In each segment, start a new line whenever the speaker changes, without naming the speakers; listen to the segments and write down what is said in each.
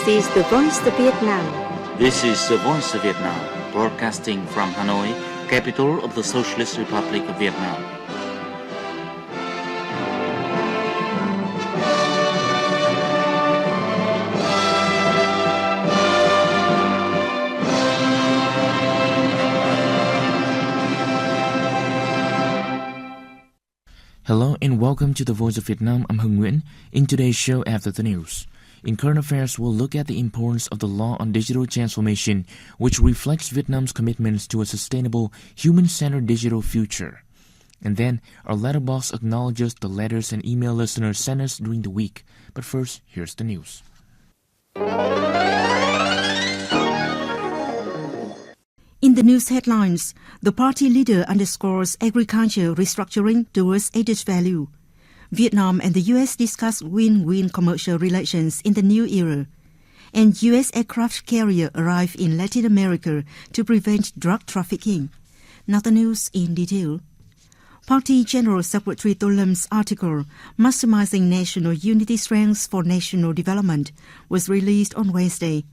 This is the Voice of Vietnam.
This is the Voice of Vietnam, broadcasting from Hanoi, capital of the Socialist Republic of Vietnam. Hello and welcome to the Voice of Vietnam. I'm Nguyen. In today's show, after the news, in current affairs, we'll look at the importance of the law on digital transformation, which reflects Vietnam's commitments to a sustainable, human-centered digital future. And then, our letterbox acknowledges the letters and email listeners sent us during the week. But first, here's the news.
In the news headlines, the party leader underscores agriculture restructuring towards added value. Vietnam and the U.S. discuss win-win commercial relations in the new era. And U.S. aircraft carrier arrive in Latin America to prevent drug trafficking. Now the news in detail. Party General Secretary To Lâm article, Maximizing National Unity Strengths for National Development, was released on Wednesday.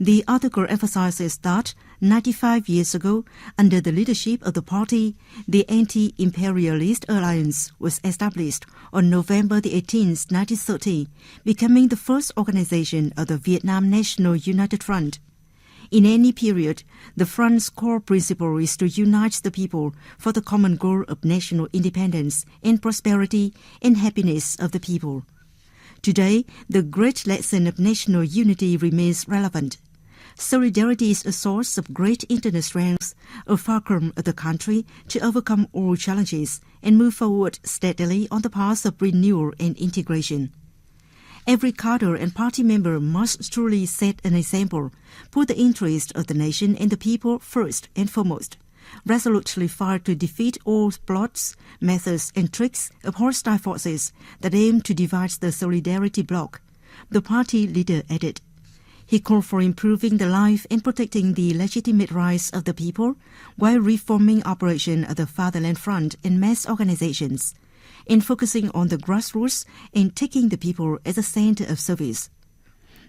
The article emphasizes that 95 years ago, under the leadership of the party, the Anti-Imperialist Alliance was established on November 18, 1930, becoming the first organization of the Vietnam National United Front. In any period, the Front's core principle is to unite the people for the common goal of national independence and prosperity and happiness of the people. Today, the great lesson of national unity remains relevant. Solidarity is a source of great internal strength, a fulcrum of the country to overcome all challenges and move forward steadily on the path of renewal and integration. Every cadre and party member must truly set an example, put the interest of the nation and the people first and foremost, resolutely fight to defeat all plots, methods and tricks of hostile forces that aim to divide the solidarity bloc, the party leader added. He called for improving the life and protecting the legitimate rights of the people while reforming operation of the Fatherland Front and mass organizations, and focusing on the grassroots and taking the people as a center of service.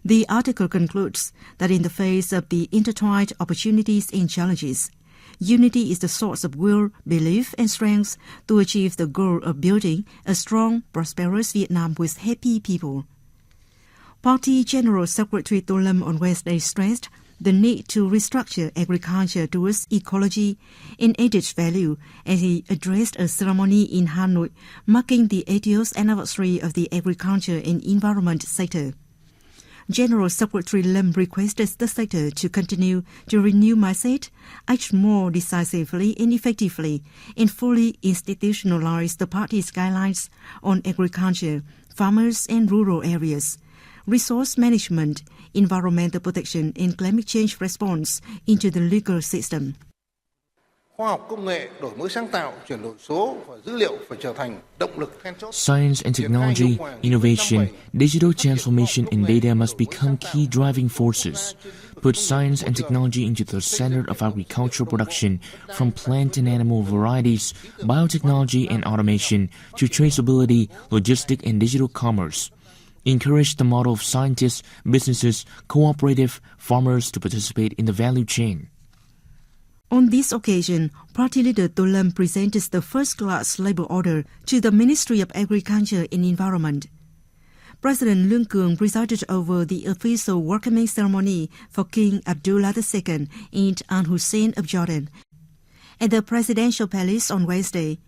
The article concludes that in the face of the intertwined opportunities and challenges, unity is the source of will, belief, and strength to achieve the goal of building a strong, prosperous Vietnam with happy people. Party General Secretary To Lâm on Wednesday stressed the need to restructure agriculture towards ecology and added value as he addressed a ceremony in Hanoi marking the 80th anniversary of the agriculture and environment sector. General Secretary Lâm requested the sector to continue to renew mindset, act more decisively and effectively, and fully institutionalize the party's guidelines on agriculture, farmers and rural areas, resource management, environmental protection and climate change response into the legal system.
Science and technology, innovation, digital transformation and data must become key driving forces. Put science and technology into the center of agricultural production, from plant and animal varieties, biotechnology and automation, to traceability, logistic and digital commerce. Encourage the model of scientists, businesses, cooperative, farmers to participate in the value chain.
On this occasion, party leader To Lâm presented the first-class labor order to the Ministry of Agriculture and Environment. President Lương Cường presided over the official welcoming ceremony for King Abdullah II and Al Hussein of Jordan at the Presidential Palace on Wednesday.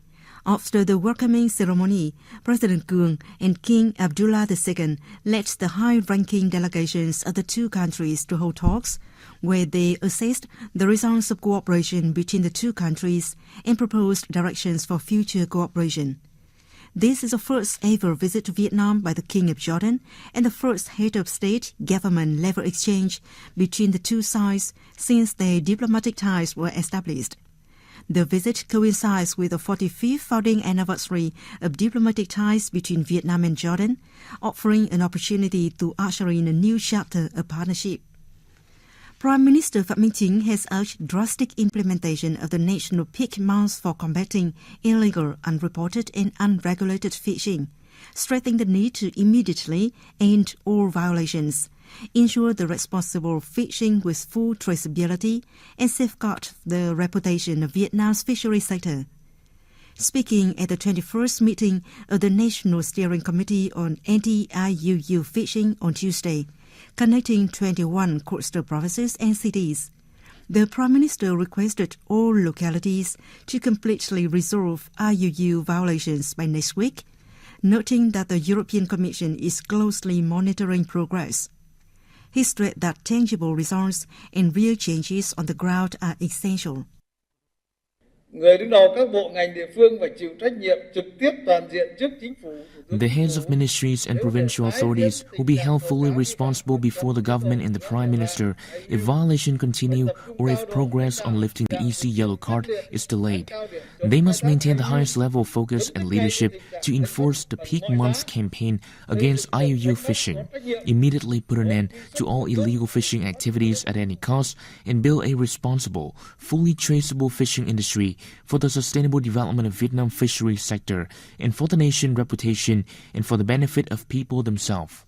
After the welcoming ceremony, President Cường and King Abdullah II led the high-ranking delegations of the two countries to hold talks, where they assessed the results of cooperation between the two countries and proposed directions for future cooperation. This is the first ever visit to Vietnam by the King of Jordan and the first head of state government level exchange between the two sides since their diplomatic ties were established. The visit coincides with the 45th founding anniversary of diplomatic ties between Vietnam and Jordan, offering an opportunity to usher in a new chapter of partnership. Prime Minister Phạm Minh Chính has urged drastic implementation of the national peak months for combating illegal, unreported and unregulated fishing, stressing the need to immediately end all violations, ensure the responsible fishing with full traceability, and safeguard the reputation of Vietnam's fishery sector. Speaking at the 21st meeting of the National Steering Committee on Anti-IUU Fishing on Tuesday, connecting 21 coastal provinces and cities, the Prime Minister requested all localities to completely resolve IUU violations by next week, noting that the European Commission is closely monitoring progress. He stressed that tangible results and real changes on the ground are essential.
Người đứng đầu các bộ ngành địa phương phải chịu trách nhiệm trực tiếp toàn diện trước chính phủ.
The heads of ministries and provincial authorities will be held fully responsible before the government and the Prime Minister if violations continue or if progress on lifting the EC yellow card is delayed. They must maintain the highest level of focus and leadership to enforce the peak months campaign against IUU fishing, immediately put an end to all illegal fishing activities at any cost, and build a responsible, fully traceable fishing industry for the sustainable development of Vietnam fishery sector and for the nation's reputation and for the benefit of people themselves.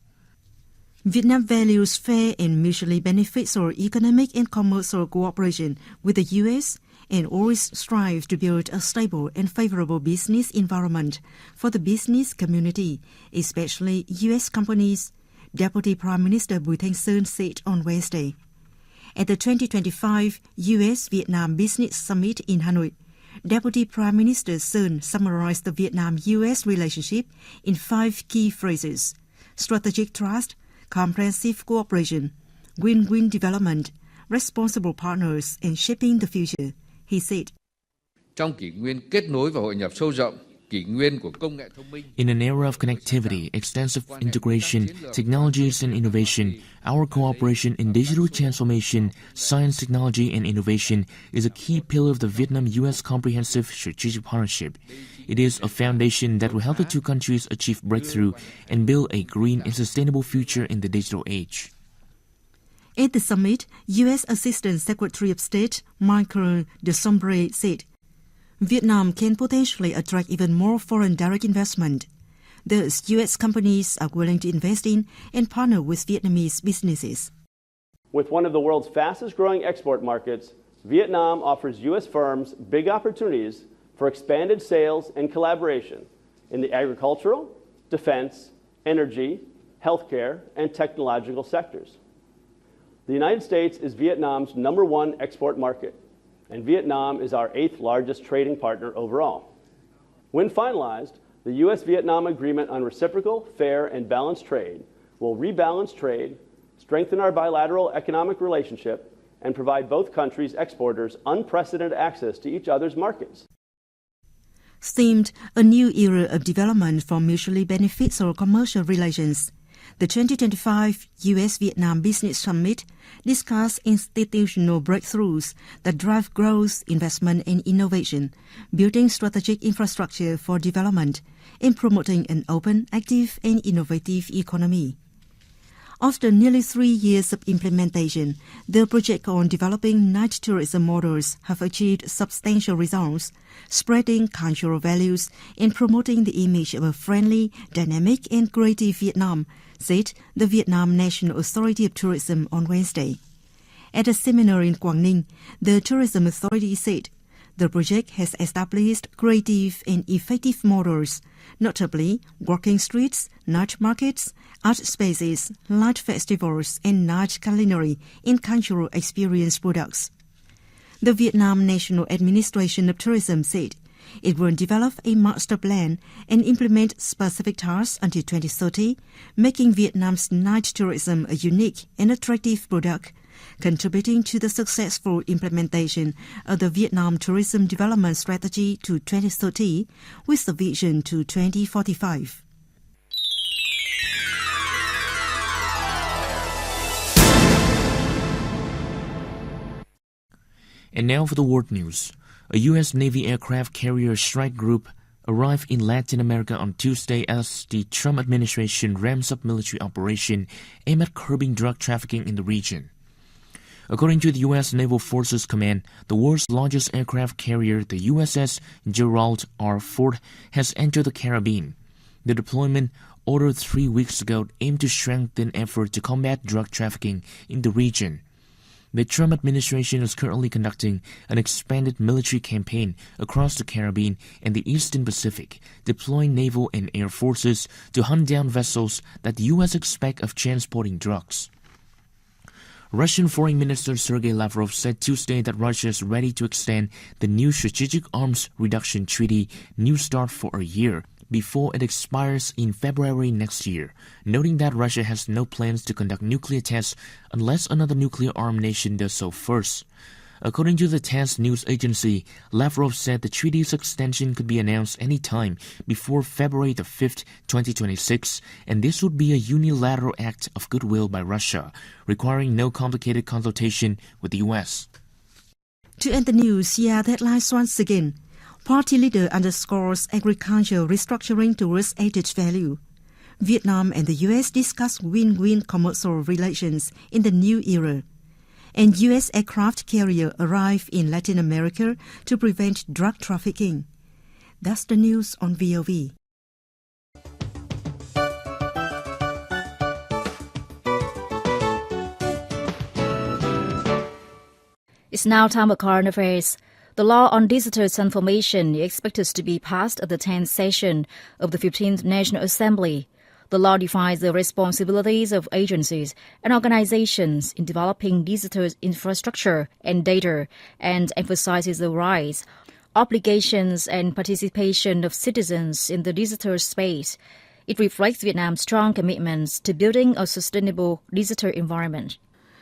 Vietnam values fair and mutually beneficial economic and commercial cooperation with the U.S. and always strive to build a stable and favorable business environment for the business community, especially U.S. companies, Deputy Prime Minister Bùi Thanh Sơn said on Wednesday. At the 2025 U.S.-Vietnam Business Summit in Hanoi, Deputy Prime Minister Sơn summarized the Vietnam-U.S. relationship in 5 key phrases: strategic trust, comprehensive cooperation, win-win development, responsible partners, and shaping the future. He said,
Trong kỷ nguyên kết nối và hội nhập sâu rộng, kỷ nguyên của công nghệ thông minh.
In an era of connectivity, extensive integration, technologies and innovation, our cooperation in digital transformation, science, technology and innovation is a key pillar of the Vietnam-U.S. Comprehensive Strategic Partnership. It is a foundation that will help the two countries achieve breakthrough and build a green and sustainable future in the digital age.
At the summit, U.S. Assistant Secretary of State Michael DeSombre said, Vietnam can potentially attract even more foreign direct investment. Thus, U.S. companies are willing to invest in and partner with Vietnamese businesses.
With one of the world's fastest-growing export markets, Vietnam offers U.S. firms big opportunities for expanded sales and collaboration in the agricultural, defense, energy, healthcare, and technological sectors. The United States is Vietnam's #1 export market, and Vietnam is our 8th largest trading partner overall. When finalized, the U.S.-Vietnam Agreement on Reciprocal, Fair, and Balanced Trade will rebalance trade, strengthen our bilateral economic relationship, and provide both countries' exporters unprecedented access to each other's markets.
Themed a new era of development for mutually beneficial commercial relations, the 2025 U.S.-Vietnam Business Summit discussed institutional breakthroughs that drive growth, investment, and innovation, building strategic infrastructure for development, and promoting an open, active, and innovative economy. After nearly 3 years of implementation, the project on developing night tourism models have achieved substantial results, spreading cultural values and promoting the image of a friendly, dynamic, and creative Vietnam, said the Vietnam National Authority of Tourism on Wednesday. At a seminar in Quảng Ninh, the Tourism Authority said the project has established creative and effective models, notably walking streets, night markets, art spaces, light festivals, and night culinary and cultural experience products. The Vietnam National Administration of Tourism said it will develop a master plan and implement specific tasks until 2030, making Vietnam's night tourism a unique and attractive product, contributing to the successful implementation of the Vietnam Tourism Development Strategy to 2030 with the vision to 2045.
And now for the world news. A U.S. Navy aircraft carrier strike group arrived in Latin America on Tuesday as the Trump administration ramps up military operation aimed at curbing drug trafficking in the region. According to the U.S. Naval Forces Command, the world's largest aircraft carrier, the USS Gerald R. Ford, has entered the Caribbean. The deployment, ordered 3 weeks ago, aimed to strengthen effort to combat drug trafficking in the region. The Trump administration is currently conducting an expanded military campaign across the Caribbean and the Eastern Pacific, deploying naval and air forces to hunt down vessels that the U.S. expect of transporting drugs. Russian Foreign Minister Sergei Lavrov said Tuesday that Russia is ready to extend the new Strategic Arms Reduction Treaty New START for a year before it expires in February next year, noting that Russia has no plans to conduct nuclear tests unless another nuclear-armed nation does so first. According to the TASS news agency, Lavrov said the treaty's extension could be announced any time before February the 5th, 2026, and this would be a unilateral act of goodwill by Russia, requiring no complicated consultation with the U.S.
To end the news, here are the headlines once again. Party leader underscores agriculture restructuring towards added value. Vietnam and the U.S. discuss win-win commercial relations in the new era. And U.S. aircraft carrier arrive in Latin America to prevent drug trafficking. That's the news on VOV.
It's now time for current affairs. The law on digital transformation is expected to be passed at the 10th session of the 15th National Assembly. The law defines the responsibilities of agencies and organizations in developing digital infrastructure and data and emphasizes the rights, obligations, and participation of citizens in the digital space. It reflects Vietnam's strong commitments to building a sustainable digital environment.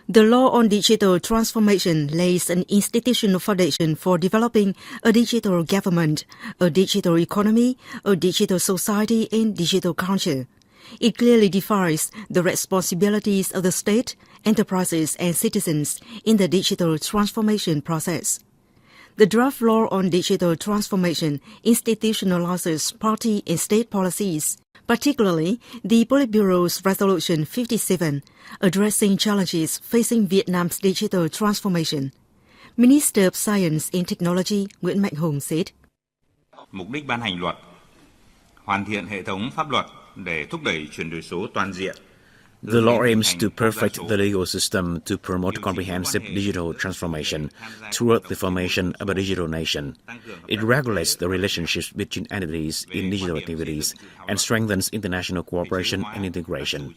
The law on digital transformation lays an institutional foundation for developing a digital government, a digital economy, a digital society, and digital culture. It clearly defines the responsibilities of the state, enterprises, and citizens in the digital transformation process. The draft law on digital transformation institutionalizes party and state policies, particularly the Politburo's Resolution 57, addressing challenges facing Vietnam's digital transformation. Minister of Science and Technology Nguyen said,
Mục đích ban hành luật, hoàn thiện hệ thống pháp luật để thúc đẩy chuyển đổi số toàn diện.
The law aims to perfect the legal system to promote comprehensive digital transformation toward the formation of a digital nation. It regulates the relationships between entities in digital activities and strengthens international cooperation and integration.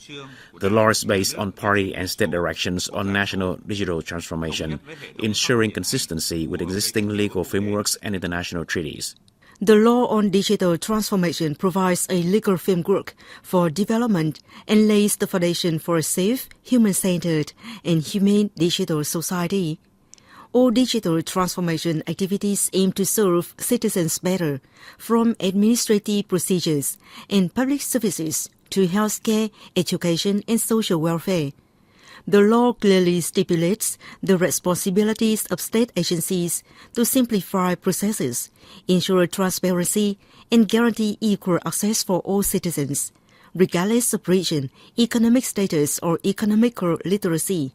The law is based on party and state directions on national digital transformation, ensuring consistency with existing legal frameworks and international treaties.
The law on digital transformation provides a legal framework for development and lays the foundation for a safe, human-centered, and humane digital society. All digital transformation activities aim to serve citizens better, from administrative procedures and public services to healthcare, education, and social welfare. The law clearly stipulates the responsibilities of state agencies to simplify processes, ensure transparency, and guarantee equal access for all citizens, regardless of region, economic status, or economical literacy.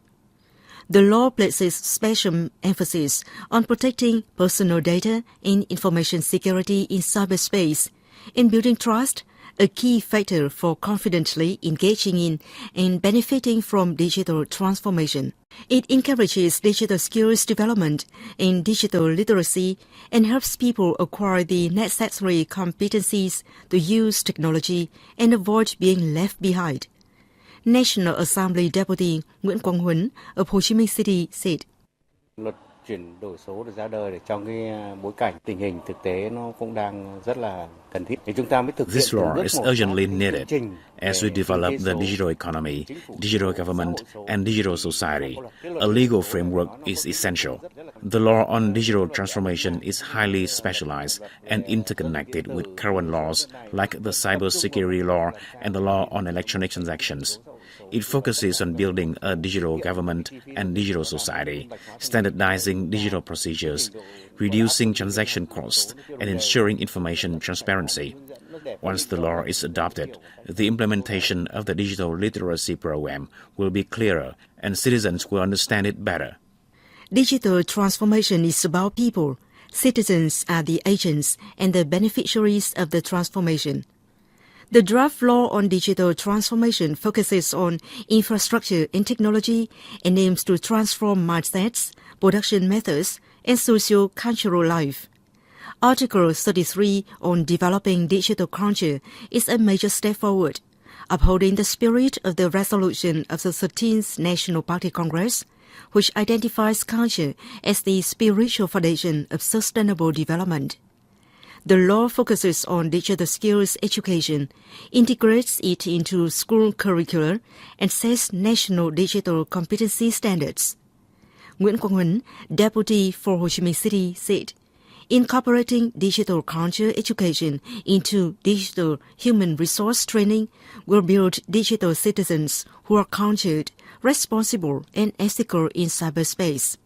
The law places special emphasis on protecting personal data and information security in cyberspace and building trust, a key factor for confidently engaging in and benefiting from digital transformation. It encourages digital skills development and digital literacy and helps people acquire the necessary competencies to use technology and avoid being left behind. National Assembly Deputy Nguyen of Ho Chi Minh City said,
Luật chuyển đổi số được ra đời để trong cái bối cảnh tình hình thực tế nó cũng đang rất là cần thiết. Thì chúng ta mới thực hiện.
This law is urgently needed as we develop the digital economy, digital government, and digital society. A legal framework is essential. The law on digital transformation is highly specialized and interconnected with current laws like the cybersecurity law and the law on electronic transactions. It focuses on building a digital government and digital society, standardizing digital procedures, reducing transaction costs, and ensuring information transparency. Once the law is adopted, the implementation of the digital literacy program will be clearer and citizens will understand it better.
Digital transformation is about people. Citizens are the agents and the beneficiaries of the transformation. The draft law on digital transformation focuses on infrastructure and technology and aims to transform mindsets, production methods, and socio-cultural life. Article 33 on developing digital culture is a major step forward, upholding the spirit of the resolution of the 13th National Party Congress, which identifies culture as the spiritual foundation of sustainable development. The law focuses on digital skills education, integrates it into school curricula, and sets national digital competency standards. Nguyen, Deputy for Ho Chi Minh City, said, incorporating digital culture education into digital human resource training will build digital citizens who are cultured, responsible, and ethical in cyberspace.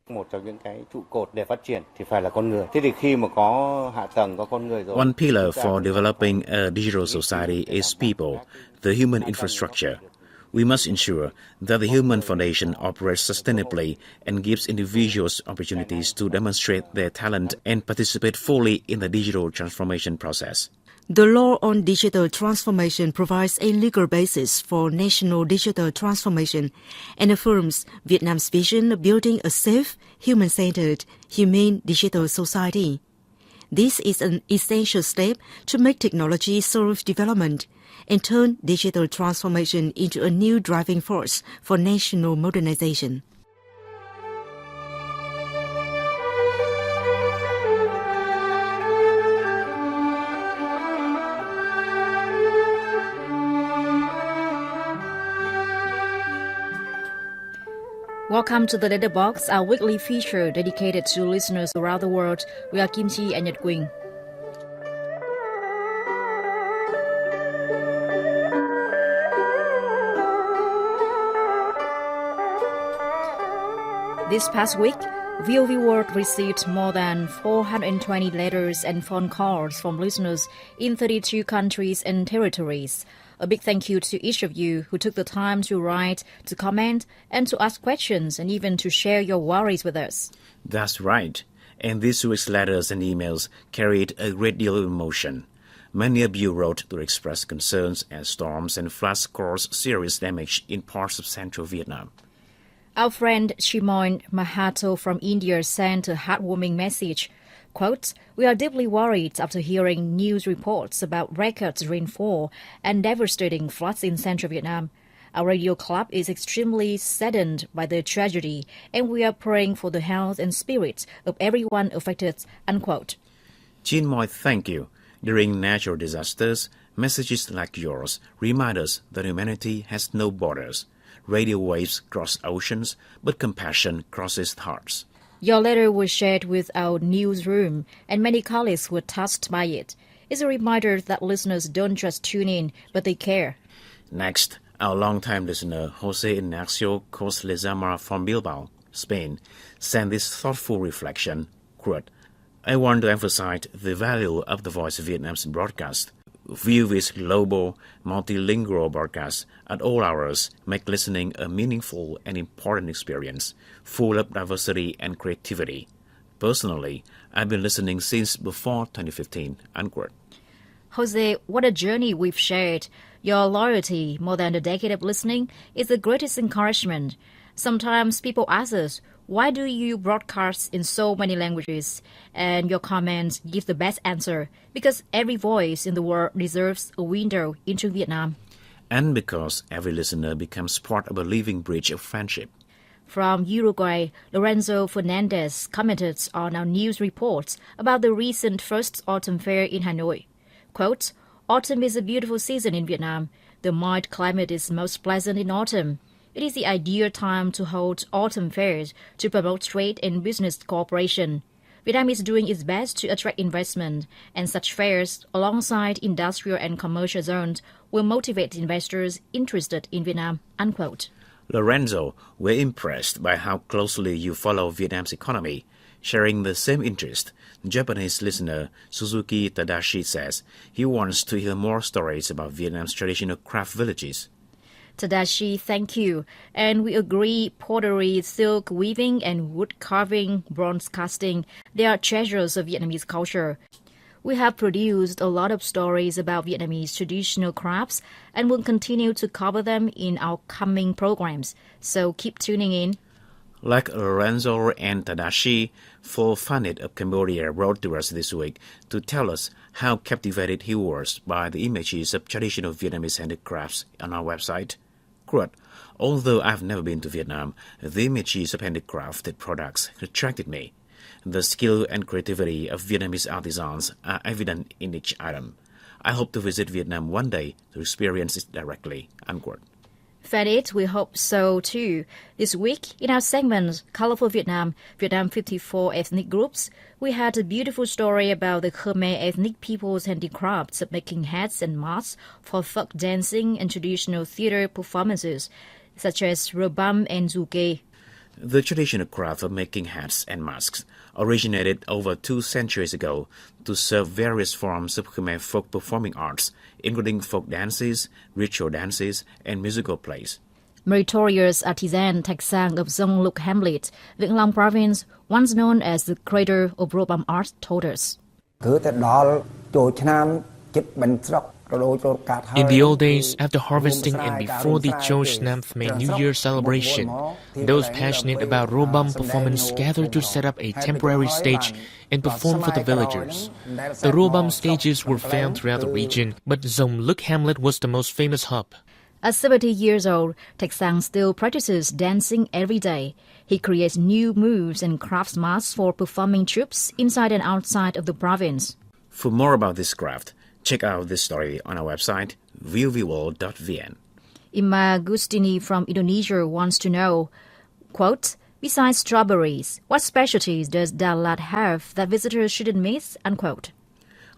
Một trong những cái trụ cột để phát triển thì phải là con người. Thế thì khi mà có hạ tầng, có con người rồi.
One pillar for developing a digital society is people, the human infrastructure. We must ensure that the human foundation operates sustainably and gives individuals opportunities to demonstrate their talent and participate fully in the digital transformation process.
The law on digital transformation provides a legal basis for national digital transformation and affirms Vietnam's vision of building a safe, human-centered, humane digital society. This is an essential step to make technology serve development and turn digital transformation into a new driving force for national modernization.
Welcome to the Letterbox, our weekly feature dedicated to listeners around the world. We are Kim Chi and Nhật Quỳnh. This past week, VOV World received more than 420 letters and phone calls from listeners in 32 countries and territories. A big thank you to each of you who took the time to write, to comment, and to ask questions, and even to share your worries with us.
That's right. And this week's letters and emails carried a great deal of emotion. Many of you wrote to express concerns as storms and floods caused serious damage in parts of central Vietnam.
Our friend Shimoy Mahato from India sent a heartwarming message. Quote, "We are deeply worried after hearing news reports about record rainfall and devastating floods in central Vietnam. Our radio club is extremely saddened by the tragedy, and we are praying for the health and spirits of everyone affected." Unquote.
Chinmoy, thank you. During natural disasters, messages like yours remind us that humanity has no borders. Radio waves cross oceans, but compassion crosses hearts.
Your letter was shared with our newsroom, and many colleagues were touched by it. It's a reminder that listeners don't just tune in, but they care.
Next, our longtime listener, Jose Ignacio Cos Lezama from Bilbao, Spain, sent this thoughtful reflection, quote, "I want to emphasize the value of the Voice of Vietnam's broadcast. VOV's global, multilingual broadcasts at all hours make listening a meaningful and important experience, full of diversity and creativity. Personally, I've been listening since before 2015, unquote.
Jose, what a journey we've shared. Your loyalty, more than a decade of listening, is the greatest encouragement. Sometimes people ask us, why do you broadcast in so many languages? And your comments give the best answer, because every voice in the world deserves a window into Vietnam.
And because every listener becomes part of a living bridge of friendship.
From Uruguay, Lorenzo Fernandez commented on our news reports about the recent First Autumn Fair in Hanoi. Quote, "Autumn is a beautiful season in Vietnam. The mild climate is most pleasant in autumn. It is the ideal time to hold autumn fairs to promote trade and business cooperation. Vietnam is doing its best to attract investment, and such fairs, alongside industrial and commercial zones, will motivate investors interested in Vietnam." Unquote.
Lorenzo, we're impressed by how closely you follow Vietnam's economy. Sharing the same interest, Japanese listener Suzuki Tadashi says he wants to hear more stories about Vietnam's traditional craft villages.
Tadashi, thank you. And we agree pottery, silk weaving, and wood carving, bronze casting, they are treasures of Vietnamese culture. We have produced a lot of stories about Vietnamese traditional crafts and will continue to cover them in our coming programs. So keep tuning in.
Like Lorenzo and Tadashi, Fanit of Cambodia wrote to us this week to tell us how captivated he was by the images of traditional Vietnamese handicrafts on our website. Quote, although I've never been to Vietnam, the images of handicrafted products attracted me. The skill and creativity of Vietnamese artisans are evident in each item. I hope to visit Vietnam one day to experience it directly. Unquote.
Fanit, we hope so too. This week, in our segment, Colorful Vietnam, Vietnam 54 Ethnic Groups, we had a beautiful story about the Khmer ethnic people's handicrafts of making hats and masks for folk dancing and traditional theater performances, such as Robam and Zuke.
The traditional craft of making hats and masks originated over 2 centuries ago to serve various forms of Khmer folk performing arts, including folk dances, ritual dances, and musical plays.
Meritorious artisan Thạch Sang of Dong Luk Hamlet, Vĩnh Long Province, once known as the creator of Robam art, told us.
In the old days, after harvesting and before the Chosh Namthme New Year celebration, those passionate about Robam performance gathered to set up a temporary stage and perform for the villagers. The Robam stages were found throughout the region, but Dong Luk Hamlet was the most famous hub.
At 70 years old, Thạch Sang still practices dancing every day. He creates new moves and crafts masks for performing troops inside and outside of the province.
For more about this craft, check out this story on our website, vovworld.vn.
Ima Gustini from Indonesia wants to know, quote, besides strawberries, what specialties does Dalat have that visitors shouldn't miss, unquote?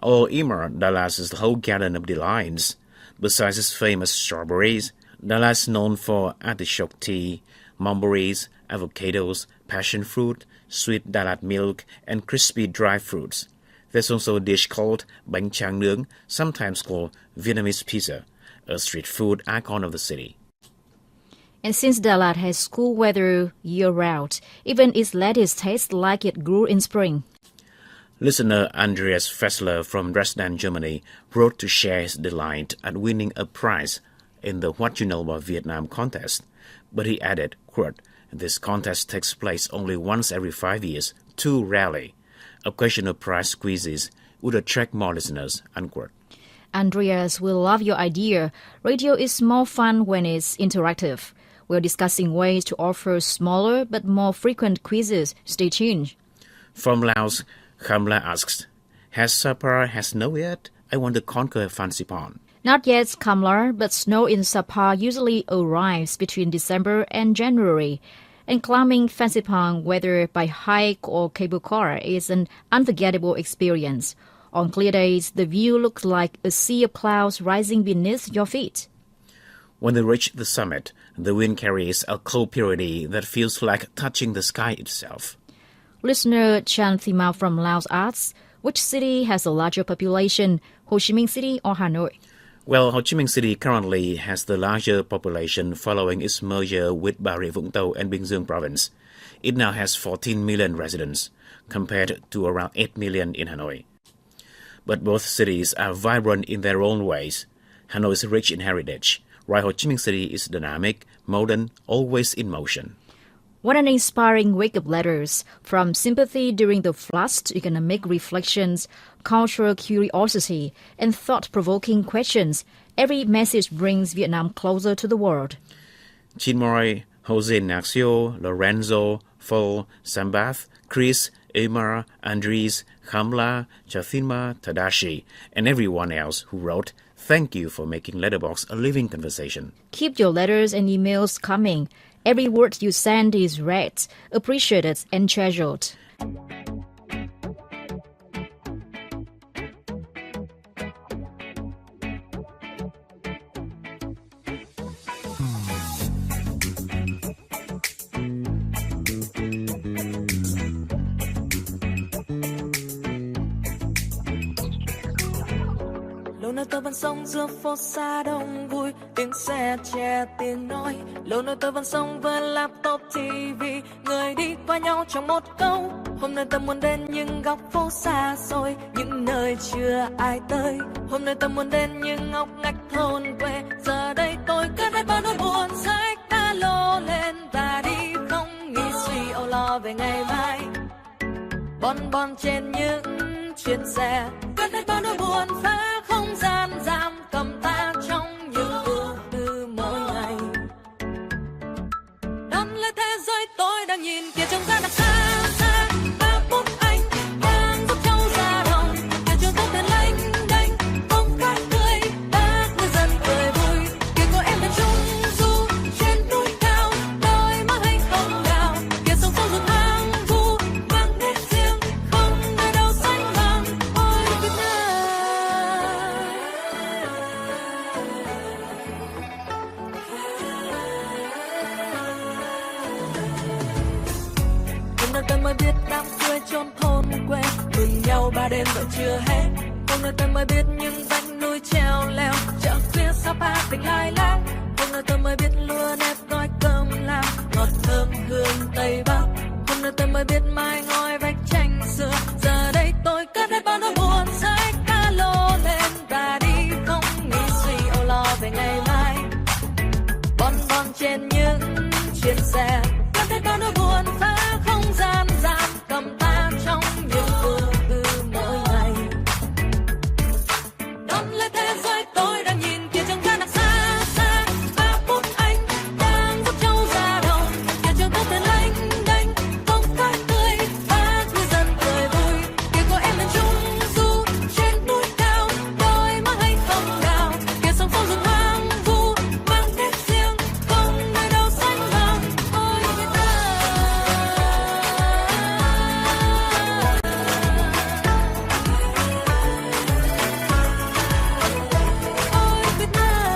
Oh, Ima, Dalat is the whole garden of delights. Besides its famous strawberries, Dalat is known for artichoke tea, mulberries, avocados, passion fruit, sweet Dalat milk, and crispy dry fruits. There's also a dish called bánh tráng nướng, sometimes called Vietnamese pizza, a street food icon of the city.
And since Dalat has cool weather year-round, even its lettuce tastes like it grew in spring.
Listener Andreas Fessler from Dresden, Germany, wrote to share his delight at winning a prize in the What You Know About Vietnam contest. But he added, quote, this contest takes place only once every 5 years, too rarely. Occasional prize quizzes would attract more listeners, unquote.
Andreas will love your idea. Radio is more fun when it's interactive. We're discussing ways to offer smaller but more frequent quizzes. Stay tuned.
From Laos, Khamla asks, has Sapa had snow yet? I want to conquer Fancy Pond.
Not yet, Kamlar, but snow in Sapa usually arrives between December and January. And climbing Fancy Pond, whether by hike or cable car, is an unforgettable experience. On clear days, the view looks like a sea of clouds rising beneath your feet.
When they reach the summit, the wind carries a cold purity that feels like touching the sky itself.
Listener Chan Thima from Laos asks, which city has a larger population, Ho Chi Minh City or Hanoi?
Well, Ho Chi Minh City currently has the larger population following its merger with Bà Rịa Vũng Tàu and Bình Dương province. It now has 14 million residents, compared to around 8 million in Hanoi. But both cities are vibrant in their own ways. Hanoi is rich in heritage, while Ho Chi Minh City is dynamic, modern, always in motion.
What an inspiring wake-up letters, from sympathy during the floods to economic reflections, cultural curiosity, and thought-provoking questions. Every message brings Vietnam closer to the world.
Chinmoy, Jose Ignacio, Lorenzo, Fol, Sambath, Chris, Emar, Andres, Khamla, Chathima, Tadashi, and everyone else who wrote, thank you for making Letterbox a living conversation.
Keep your letters and emails coming. Every word you send is read, appreciated, and treasured.
Lâu nơi tôi vẫn sống giữa phố xa đông vui, tiếng xe che tiếng nói. Lâu nơi tôi vẫn sống với laptop TV, người đi qua nhau trong một câu. Hôm nay tôi muốn đến những góc phố xa xôi, những nơi chưa ai tới. Hôm nay tôi muốn đến những ngóc ngách thôn quê. Giờ đây tôi cất hết bao nỗi buồn, xách ba lô lên và đi, không nghĩ suy âu lo về ngày mai. Bon bon trên những chuyến xe, cất hết bao nỗi buồn, phá không gian giam cầm ta trong những ưu tư mỗi ngày. Đắm lấy thế giới tôi đang nhìn kia trong gian đạp xa xa. Ba bốn anh đang dắt nhau ra đồng, kia trường tốt tên lênh đênh, bông cát tươi, bác người dân cười vui. Kia có em bên trung du trên núi cao, đôi má hay không đào. Kia sông sâu rực hang vu, mang nét riêng, không nơi đâu sánh bằng. Ôi Việt Nam. Hôm nay tôi mới biết đám cưới chốn thôn quê, mừng nhau ba đêm vẫn chưa hết. Hôm nay tôi mới biết những vách núi treo leo, chợ khuya Sapa tình Lai Láng. Hôm nay tôi mới biết lúa nếp gói cơm lam, ngọt thơm hương Tây Bắc. Hôm nay tôi mới biết mái ngói vách tranh xưa. Giờ đây tôi cất hết bao nỗi buồn, xách ba lô lên và đi, không nghĩ suy âu lo về ngày mai. Bon bon trên những chuyến xe, cất hết bao nỗi buồn, phá không gian giam cầm ta trong những ưu tư mỗi ngày. Đón lấy thế giới tôi đang nhìn kia trong gian đạp xa xa. Ba bốn anh đang dắt nhau ra đồng, kia trường tốt tên lênh đênh, bông cát tươi, bác người dân cười vui. Kia có em bên trung du trên núi cao, đôi má hay không đào. Kia sông sâu rừng hoang vu, mang nét riêng, không nơi đâu sánh bằng. Ôi Việt Nam. Ôi Việt Nam.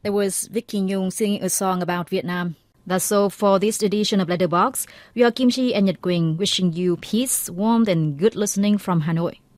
There was Vicky Nhung singing a song about Vietnam. That's all for this edition of Letterbox. We are Kim Chi and Nhật Quỳnh wishing you peace, warmth and good listening from Hanoi.